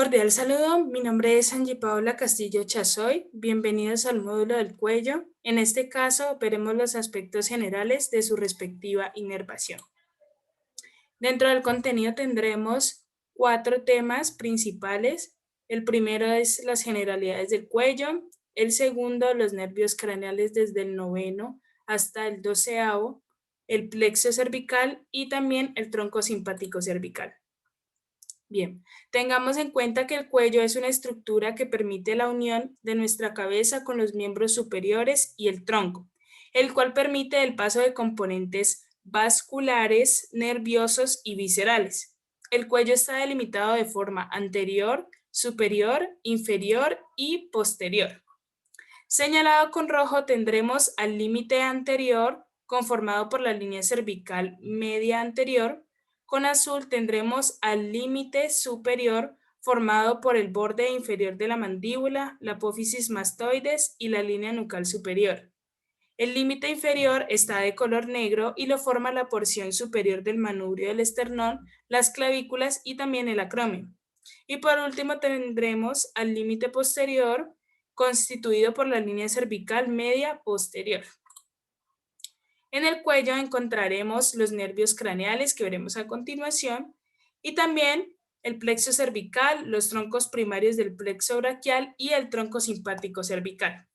cordial saludo, mi nombre es Angie Paola Castillo Chazoy. Bienvenidos al módulo del cuello. En este caso veremos los aspectos generales de su respectiva inervación. Dentro del contenido tendremos 4 temas principales. El primero es las generalidades del cuello, el segundo los nervios craneales desde el noveno hasta el doceavo, el plexo cervical y también el tronco simpático cervical. Bien, tengamos en cuenta que el cuello es una estructura que permite la unión de nuestra cabeza con los miembros superiores y el tronco, el cual permite el paso de componentes vasculares, nerviosos y viscerales. El cuello está delimitado de forma anterior, superior, inferior y posterior. Señalado con rojo tendremos al límite anterior, conformado por la línea cervical media anterior. Con azul tendremos al límite superior, formado por el borde inferior de la mandíbula, la apófisis mastoides y la línea nucal superior. El límite inferior está de color negro y lo forma la porción superior del manubrio del esternón, las clavículas y también el acromion. Y por último tendremos al límite posterior, constituido por la línea cervical media posterior. En el cuello encontraremos los nervios craneales que veremos a continuación y también el plexo cervical, los troncos primarios del plexo braquial y el tronco simpático cervical.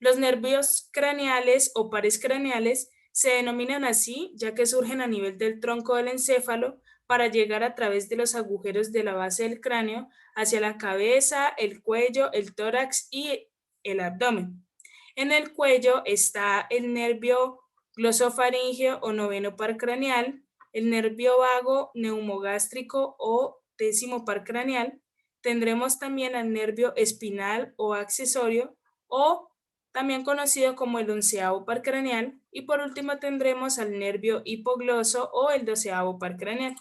Los nervios craneales o pares craneales se denominan así ya que surgen a nivel del tronco del encéfalo para llegar a través de los agujeros de la base del cráneo hacia la cabeza, el cuello, el tórax y el abdomen. En el cuello está el nervio glosofaríngeo o noveno par craneal, el nervio vago neumogástrico o décimo par craneal. Tendremos también al nervio espinal o accesorio o también conocido como el onceavo par craneal, y por último tendremos al nervio hipogloso o el doceavo par craneal.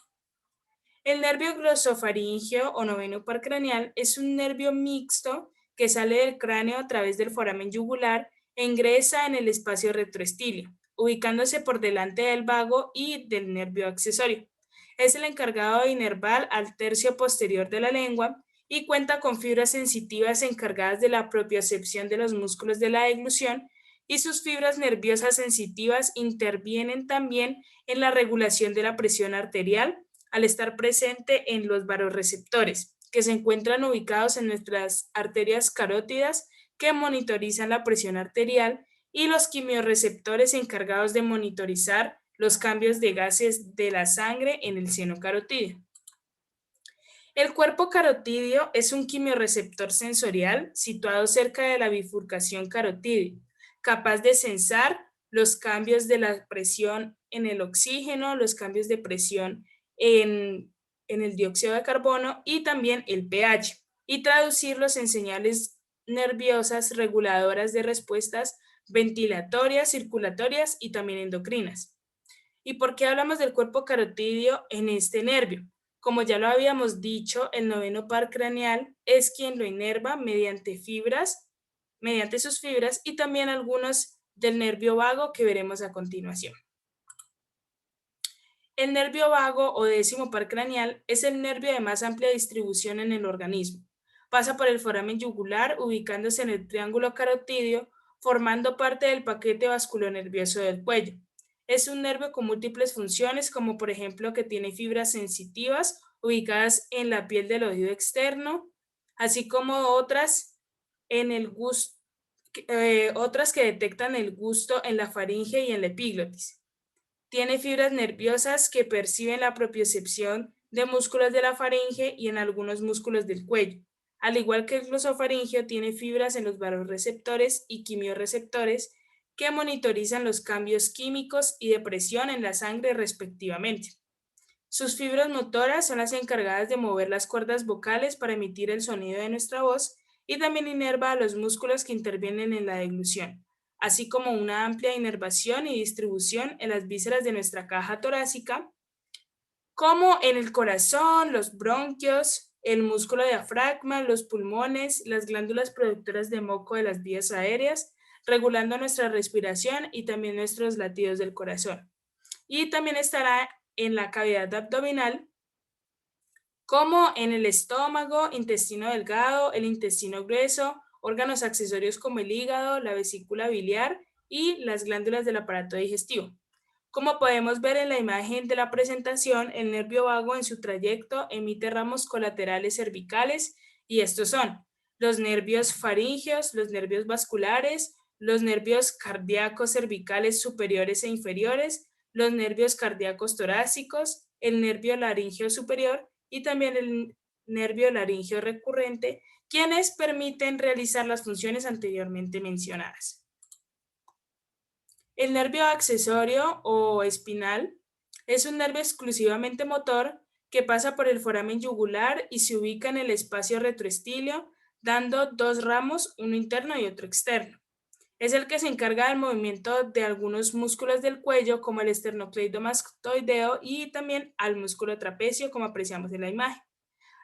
El nervio glosofaríngeo o noveno par craneal es un nervio mixto que sale del cráneo a través del foramen yugular e ingresa en el espacio retroestilio, ubicándose por delante del vago y del nervio accesorio. Es el encargado de inervar al tercio posterior de la lengua y cuenta con fibras sensitivas encargadas de la propiocepción de los músculos de la deglución, y sus fibras nerviosas sensitivas intervienen también en la regulación de la presión arterial al estar presente en los varorreceptores, que se encuentran ubicados en nuestras arterias carótidas que monitorizan la presión arterial, y los quimiorreceptores encargados de monitorizar los cambios de gases de la sangre en el seno carotídeo. El cuerpo carotídeo es un quimiorreceptor sensorial situado cerca de la bifurcación carotídea, capaz de sensar los cambios de la presión en el oxígeno, los cambios de presión en el dióxido de carbono y también el pH, y traducirlos en señales nerviosas reguladoras de respuestas ventilatorias, circulatorias y también endocrinas. ¿Y por qué hablamos del cuerpo carotídeo en este nervio? Como ya lo habíamos dicho, el noveno par craneal es quien lo inerva mediante sus fibras y también algunos del nervio vago que veremos a continuación. El nervio vago o décimo par craneal es el nervio de más amplia distribución en el organismo. Pasa por el foramen yugular, ubicándose en el triángulo carotídeo, formando parte del paquete vasculonervioso del cuello. Es un nervio con múltiples funciones, como por ejemplo que tiene fibras sensitivas ubicadas en la piel del oído externo, así como en el gusto, otras que detectan el gusto en la faringe y en la epiglotis. Tiene fibras nerviosas que perciben la propiocepción de músculos de la faringe y en algunos músculos del cuello. Al igual que el glosofaringeo, tiene fibras en los varorreceptores y quimiorreceptores que monitorizan los cambios químicos y de presión en la sangre respectivamente. Sus fibras motoras son las encargadas de mover las cuerdas vocales para emitir el sonido de nuestra voz, y también inerva a los músculos que intervienen en la deglución, así como una amplia inervación y distribución en las vísceras de nuestra caja torácica, como en el corazón, los bronquios, el músculo diafragma, los pulmones, las glándulas productoras de moco de las vías aéreas, regulando nuestra respiración y también nuestros latidos del corazón. Y también estará en la cavidad abdominal, como en el estómago, intestino delgado, el intestino grueso, órganos accesorios como el hígado, la vesícula biliar y las glándulas del aparato digestivo. Como podemos ver en la imagen de la presentación, el nervio vago en su trayecto emite ramos colaterales cervicales y estos son los nervios faríngeos, los nervios vasculares, los nervios cardíacos cervicales superiores e inferiores, los nervios cardíacos torácicos, el nervio laríngeo superior y también el nervio laríngeo recurrente, quienes permiten realizar las funciones anteriormente mencionadas. El nervio accesorio o espinal es un nervio exclusivamente motor que pasa por el foramen yugular y se ubica en el espacio retroestilio, dando dos ramos, uno interno y otro externo. Es el que se encarga del movimiento de algunos músculos del cuello, como el esternocleidomastoideo, y también al músculo trapecio, como apreciamos en la imagen,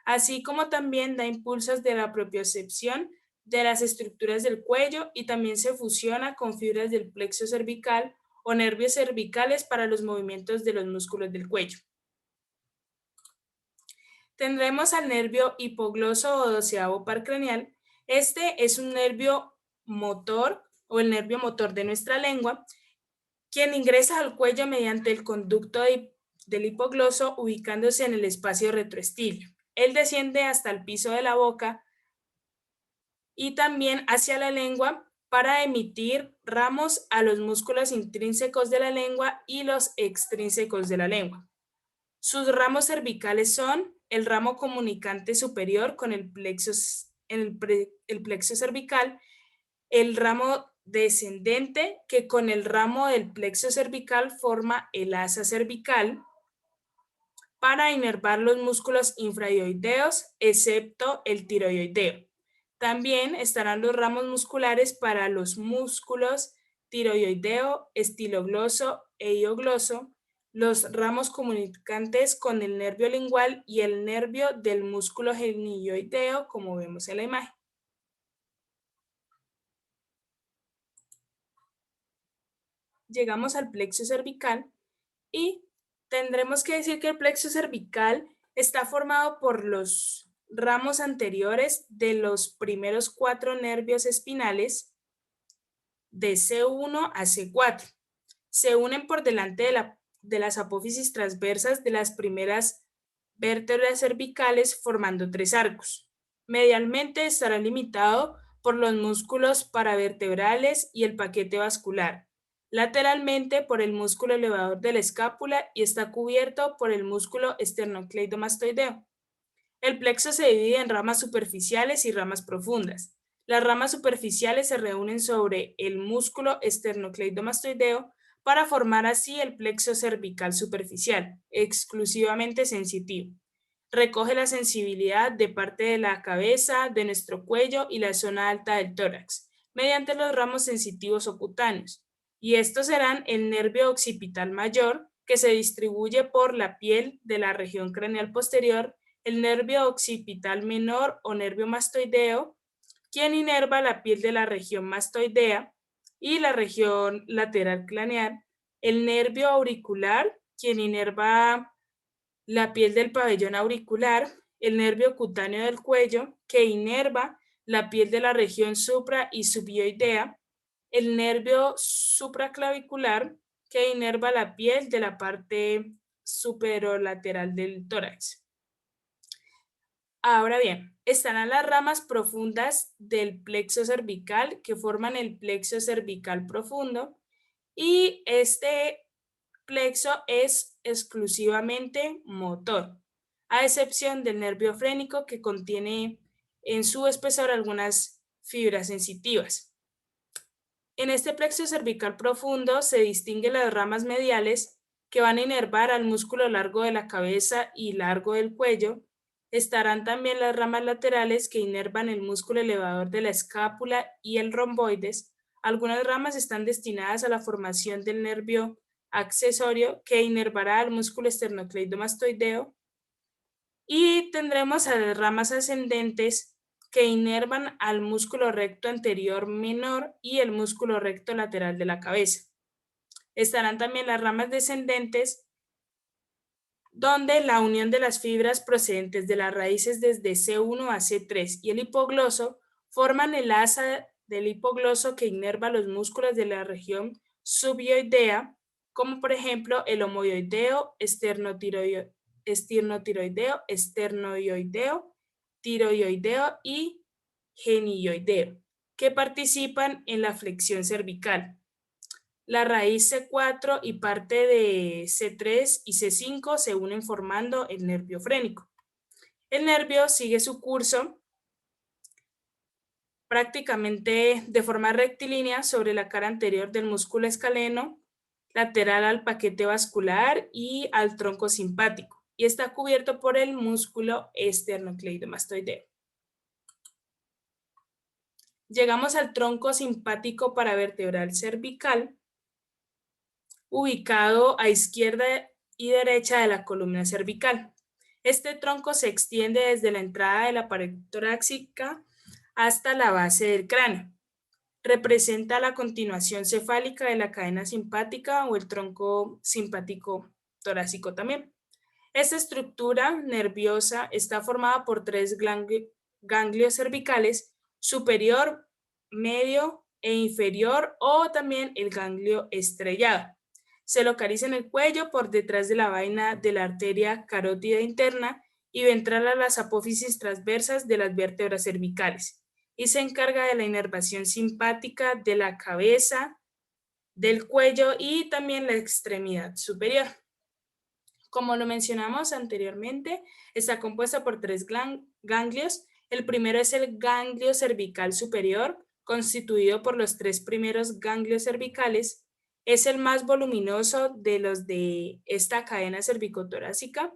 así como también da impulsos de la propiocepción de las estructuras del cuello y también se fusiona con fibras del plexo cervical o nervios cervicales para los movimientos de los músculos del cuello. Tendremos al nervio hipogloso o doceavo par craneal. Este es un nervio motor o el nervio motor de nuestra lengua, quien ingresa al cuello mediante el conducto del hipogloso ubicándose en el espacio retroestilio. Él desciende hasta el piso de la boca y también hacia la lengua para emitir ramos a los músculos intrínsecos de la lengua y los extrínsecos de la lengua. Sus ramos cervicales son el ramo comunicante superior con el plexo cervical, el ramo descendente que con el ramo del plexo cervical forma el asa cervical para inervar los músculos infrahioideos, excepto el tiroideo. También estarán los ramos musculares para los músculos tiroideo, estilogloso e iogloso, los ramos comunicantes con el nervio lingual y el nervio del músculo genioideo, como vemos en la imagen. Llegamos al plexo cervical y tendremos que decir que el plexo cervical está formado por los ramos anteriores de los primeros 4 nervios espinales de C1 a C4. Se unen por delante de las apófisis transversas de las primeras vértebras cervicales formando 3 arcos. Medialmente estará limitado por los músculos paravertebrales y el paquete vascular. Lateralmente por el músculo elevador de la escápula y está cubierto por el músculo esternocleidomastoideo. El plexo se divide en ramas superficiales y ramas profundas. Las ramas superficiales se reúnen sobre el músculo esternocleidomastoideo para formar así el plexo cervical superficial, exclusivamente sensitivo. Recoge la sensibilidad de parte de la cabeza, de nuestro cuello y la zona alta del tórax, mediante los ramos sensitivos o cutáneos. Y estos serán el nervio occipital mayor, que se distribuye por la piel de la región craneal posterior, el nervio occipital menor o nervio mastoideo, quien inerva la piel de la región mastoidea y la región lateral craneal, el nervio auricular, quien inerva la piel del pabellón auricular, el nervio cutáneo del cuello, que inerva la piel de la región supra y subioidea, el nervio supraclavicular, que inerva la piel de la parte superolateral del tórax. Ahora bien, estarán las ramas profundas del plexo cervical que forman el plexo cervical profundo y este plexo es exclusivamente motor, a excepción del nervio frénico que contiene en su espesor algunas fibras sensitivas. En este plexo cervical profundo se distinguen las ramas mediales que van a inervar al músculo largo de la cabeza y largo del cuello. Estarán también las ramas laterales que inervan el músculo elevador de la escápula y el romboides. Algunas ramas están destinadas a la formación del nervio accesorio que inervará al músculo esternocleidomastoideo. Y tendremos a las ramas ascendentes que inervan al músculo recto anterior menor y el músculo recto lateral de la cabeza. Estarán también las ramas descendentes donde la unión de las fibras procedentes de las raíces desde C1 a C3 y el hipogloso forman el asa del hipogloso que inerva los músculos de la región subioidea, como por ejemplo el homoioideo, esternocleidomastoideo, esternoioideo, tiroioideo y genioideo, que participan en la flexión cervical. La raíz C4 y parte de C3 y C5 se unen formando el nervio frénico. El nervio sigue su curso prácticamente de forma rectilínea sobre la cara anterior del músculo escaleno, lateral al paquete vascular y al tronco simpático, y está cubierto por el músculo esternocleidomastoideo. Llegamos al tronco simpático paravertebral cervical, ubicado a izquierda y derecha de la columna cervical. Este tronco se extiende desde la entrada de la pared torácica hasta la base del cráneo. Representa la continuación cefálica de la cadena simpática o el tronco simpático torácico también. Esta estructura nerviosa está formada por tres ganglios cervicales: superior, medio e inferior, o también el ganglio estrellado. Se localiza en el cuello por detrás de la vaina de la arteria carótida interna y ventral a las apófisis transversas de las vértebras cervicales, y se encarga de la inervación simpática de la cabeza, del cuello y también la extremidad superior. Como lo mencionamos anteriormente, está compuesta por tres ganglios. El primero es el ganglio cervical superior, constituido por los tres primeros ganglios cervicales. Es el más voluminoso de los de esta cadena cervicotorácica.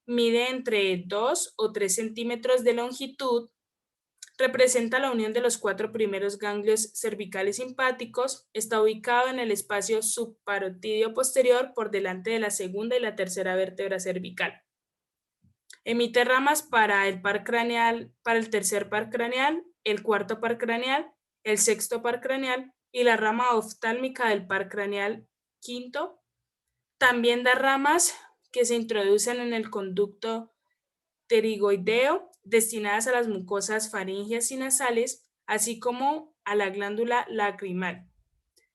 Mide entre 2 o 3 centímetros de longitud. Representa la unión de los cuatro primeros ganglios cervicales simpáticos. Está ubicado en el espacio subparotídeo posterior por delante de la segunda y la tercera vértebra cervical. Emite ramas para el par craneal, para el tercer par craneal, el cuarto par craneal, el sexto par craneal y la rama oftálmica del par craneal quinto. También da ramas que se introducen en el conducto pterigoideo, destinadas a las mucosas faríngeas y nasales, así como a la glándula lacrimal.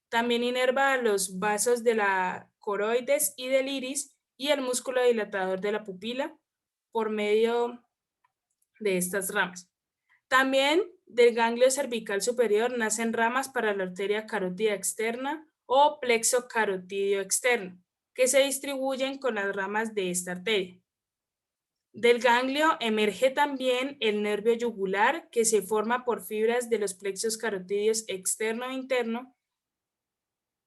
También inerva a los vasos de la coroides y del iris y el músculo dilatador de la pupila por medio de estas ramas. También del ganglio cervical superior nacen ramas para la arteria carótida externa o plexo carotídeo externo, que se distribuyen con las ramas de esta arteria. Del ganglio emerge también el nervio yugular, que se forma por fibras de los plexos carotídeos externo e interno.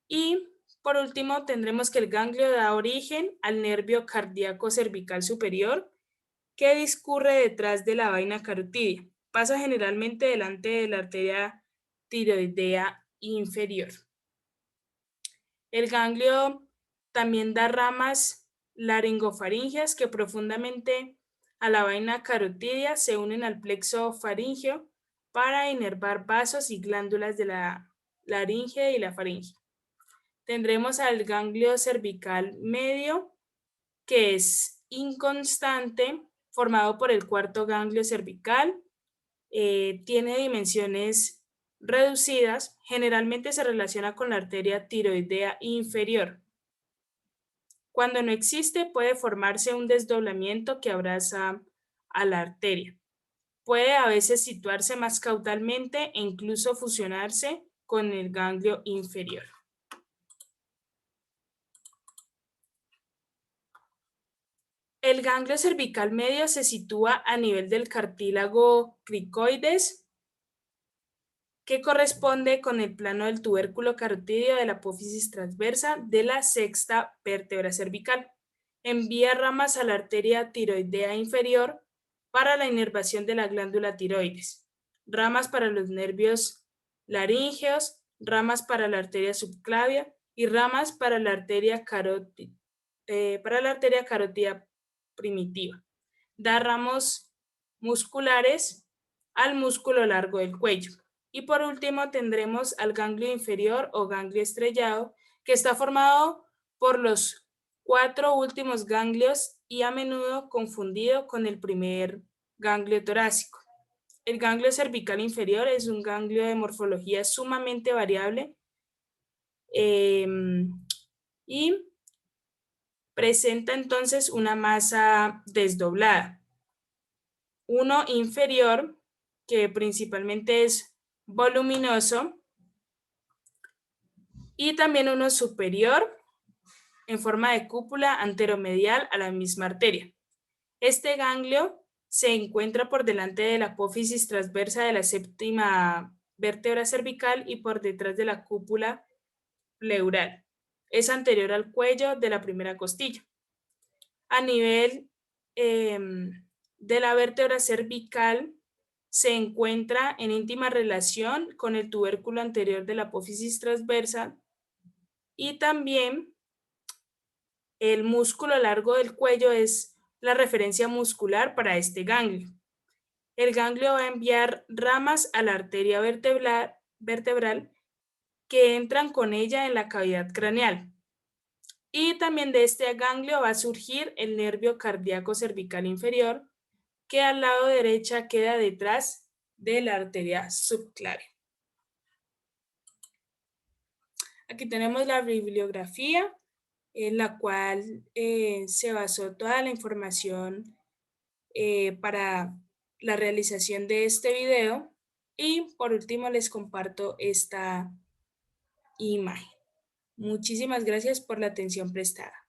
Y por último tendremos que el ganglio da origen al nervio cardíaco cervical superior, que discurre detrás de la vaina carotídea. Pasa generalmente delante de la arteria tiroidea inferior. El ganglio también da ramas laringofaringeas que profundamente a la vaina carotídea se unen al plexo faríngeo para inervar vasos y glándulas de la laringe y la faringe. Tendremos al ganglio cervical medio, que es inconstante, formado por el cuarto ganglio cervical. Tiene dimensiones reducidas, generalmente se relaciona con la arteria tiroidea inferior. Cuando no existe, puede formarse un desdoblamiento que abraza a la arteria. Puede a veces situarse más caudalmente e incluso fusionarse con el ganglio inferior. El ganglio cervical medio se sitúa a nivel del cartílago cricoides, que corresponde con el plano del tubérculo carotídeo de la apófisis transversa de la sexta vértebra cervical. Envía ramas a la arteria tiroidea inferior para la inervación de la glándula tiroides, ramas para los nervios laríngeos, ramas para la arteria subclavia y ramas para la arteria carótida primitiva. Da ramos musculares al músculo largo del cuello. Y por último tendremos al ganglio inferior o ganglio estrellado, que está formado por los 4 últimos ganglios y a menudo confundido con el primer ganglio torácico. El ganglio cervical inferior es un ganglio de morfología sumamente variable y presenta entonces una masa desdoblada. Uno inferior, que principalmente es voluminoso, y también uno superior en forma de cúpula anteromedial a la misma arteria. Este ganglio se encuentra por delante de la apófisis transversa de la séptima vértebra cervical y por detrás de la cúpula pleural. Es anterior al cuello de la primera costilla. A nivel de la vértebra cervical se encuentra en íntima relación con el tubérculo anterior de la apófisis transversa y también el músculo largo del cuello es la referencia muscular para este ganglio. El ganglio va a enviar ramas a la arteria vertebral que entran con ella en la cavidad craneal. Y también de este ganglio va a surgir el nervio cardíaco cervical inferior, que al lado derecha queda detrás de la arteria subclavia. Aquí tenemos la bibliografía en la cual se basó toda la información para la realización de este video. Y por último les comparto esta imagen. Muchísimas gracias por la atención prestada.